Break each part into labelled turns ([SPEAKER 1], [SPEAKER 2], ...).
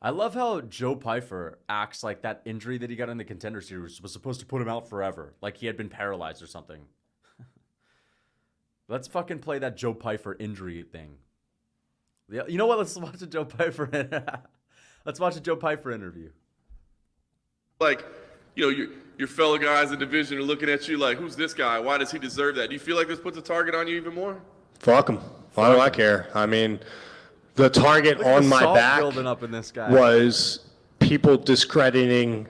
[SPEAKER 1] I love how Joe PYFER acts like that injury that he got in the Contender Series was supposed to put him out forever, like he had been paralyzed or something. Let's fucking play that Joe PYFER injury thing. Yeah, you know what? Let's watch a Joe PYFER. Let's watch a Joe PYFER interview.
[SPEAKER 2] Like, your fellow guys in the division are looking at you like, who's this guy? Why does he deserve that? Do you feel like this puts a target on you even more?
[SPEAKER 3] Fuck him. Why do I care? I mean, the target on my back
[SPEAKER 1] building up in this guy.
[SPEAKER 3] was people discrediting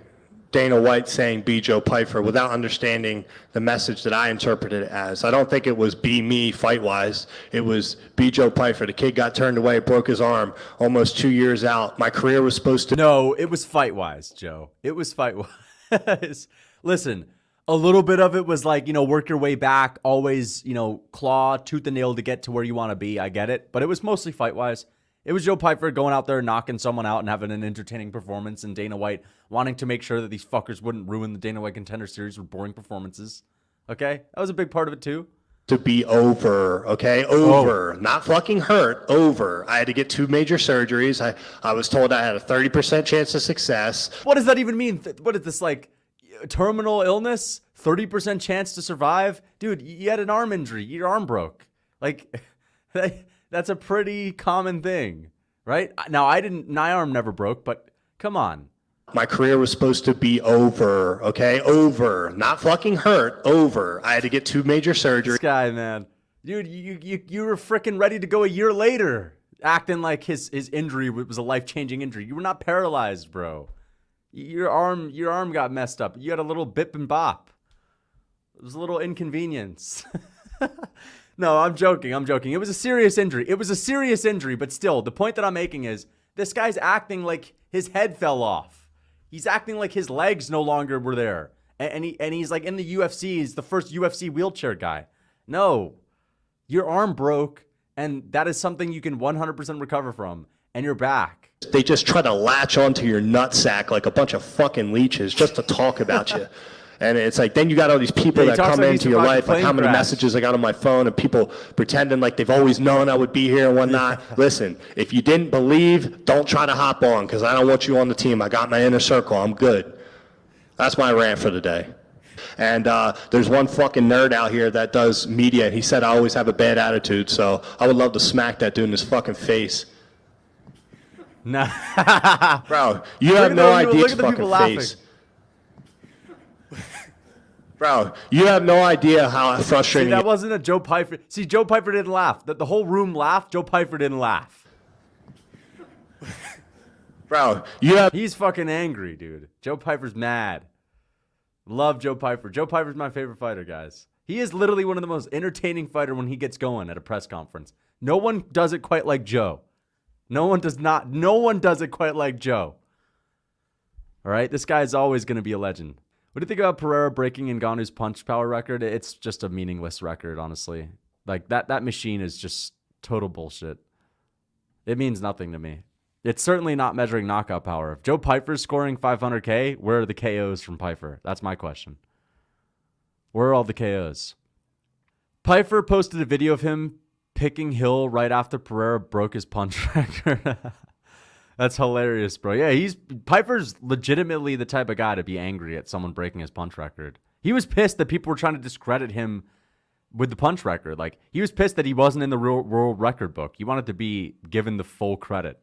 [SPEAKER 3] Dana White saying be Joe PYFER without understanding the message that I interpreted it as. I don't think it was be me fight-wise. It was be Joe PYFER. The kid got turned away, broke his arm, almost 2 years out. My career was supposed to...
[SPEAKER 1] No, it was fight-wise, Joe. It was fight-wise. Listen, a little bit of it was like, work your way back, always, claw, tooth and nail to get to where you want to be. I get it. But it was mostly fight-wise. It was Joe PYFER going out there, knocking someone out and having an entertaining performance, and Dana White wanting to make sure that these fuckers wouldn't ruin the Dana White Contender Series with boring performances. Okay? That was a big part of it, too.
[SPEAKER 3] To be over, okay? Over. Oh. Not fucking hurt. Over. I had to get 2 major surgeries. I was told I had a 30% chance of success.
[SPEAKER 1] What does that even mean? What is this, like, terminal illness? 30% chance to survive? Dude, you had an arm injury. Your arm broke. Like... That's a pretty common thing, right? Now, my arm never broke, but come on.
[SPEAKER 3] My career was supposed to be over, okay? Over. Not fucking hurt. Over. I had to get 2 major surgeries.
[SPEAKER 1] This guy, man. Dude, you were freaking ready to go a year later, acting like his injury was a life-changing injury. You were not paralyzed, bro. Your arm got messed up. You had a little bip and bop. It was a little inconvenience. No, I'm joking. It was a serious injury. But still, the point that I'm making is this guy's acting like his head fell off. He's acting like his legs no longer were there. And he's like in the UFC. He's the first UFC wheelchair guy. No, your arm broke, and that is something you can 100% recover from, and you're back.
[SPEAKER 3] They just try to latch onto your nutsack like a bunch of fucking leeches just to talk about you. And it's like, then you got all these people that come into your life, like how many messages I got on my phone and people pretending like they've always known I would be here and whatnot. Listen, if you didn't believe, don't try to hop on because I don't want you on the team. I got my inner circle. I'm good. That's my rant for the day. And there's one fucking nerd out here that does media. And he said I always have a bad attitude, so I would love to smack that dude in his fucking face.
[SPEAKER 1] Nah.
[SPEAKER 3] Bro, you have no idea his fucking face. Bro, you have no idea how frustrating.
[SPEAKER 1] See, that wasn't a Joe PYFER. See, Joe PYFER didn't laugh. The whole room laughed. Joe PYFER didn't laugh.
[SPEAKER 3] Bro,
[SPEAKER 1] he's fucking angry, dude. Joe PYFER's mad. Love Joe PYFER. Joe PYFER's my favorite fighter, guys. He is literally one of the most entertaining fighter when he gets going at a press conference. No one does it quite like Joe. No one does it quite like Joe. All right? This guy is always going to be a legend. What do you think about Pereira breaking Ngannou's punch power record? It's just a meaningless record, honestly. Like, that machine is just total bullshit. It means nothing to me. It's certainly not measuring knockout power. If Joe PYFER's scoring 500K, where are the KOs from PYFER? That's my question. Where are all the KOs? PYFER posted a video of him picking Hill right after Pereira broke his punch record. That's hilarious, bro. Yeah, PYFER's legitimately the type of guy to be angry at someone breaking his punch record. He was pissed that people were trying to discredit him with the punch record. Like, he was pissed that he wasn't in the real world record book. He wanted to be given the full credit.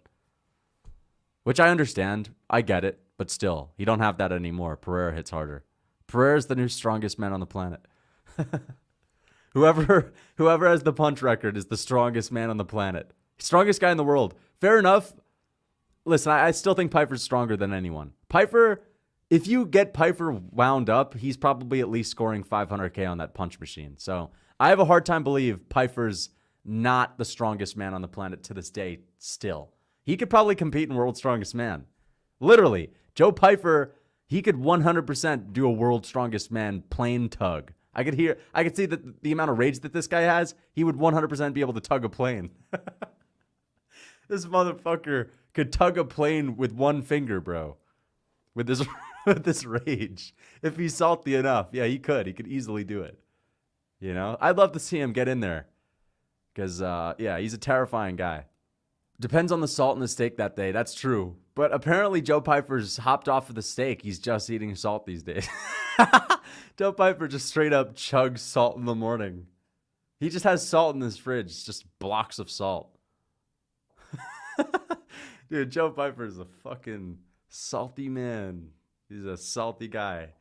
[SPEAKER 1] Which I understand. I get it. But still, you don't have that anymore. Pereira hits harder. Pereira's the new strongest man on the planet. Whoever has the punch record is the strongest man on the planet. Strongest guy in the world. Fair enough. Listen, I still think PYFER's stronger than anyone. PYFER, if you get PYFER wound up, he's probably at least scoring 500K on that punch machine. So I have a hard time believe PYFER's not the strongest man on the planet to this day still. He could probably compete in World's Strongest Man. Literally, Joe PYFER, he could 100% do a World's Strongest Man plane tug. I could see that the amount of rage that this guy has, he would 100% be able to tug a plane. This motherfucker could tug a plane with one finger, bro. With this rage. If he's salty enough. Yeah, he could. He could easily do it. You know? I'd love to see him get in there. Because, yeah, he's a terrifying guy. Depends on the salt in the steak that day. That's true. But apparently Joe Pyfer's hopped off of the steak. He's just eating salt these days. Joe Pyfer just straight up chugs salt in the morning. He just has salt in his fridge. It's just blocks of salt. Dude, Joe Pyfer is a fucking salty man. He's a salty guy.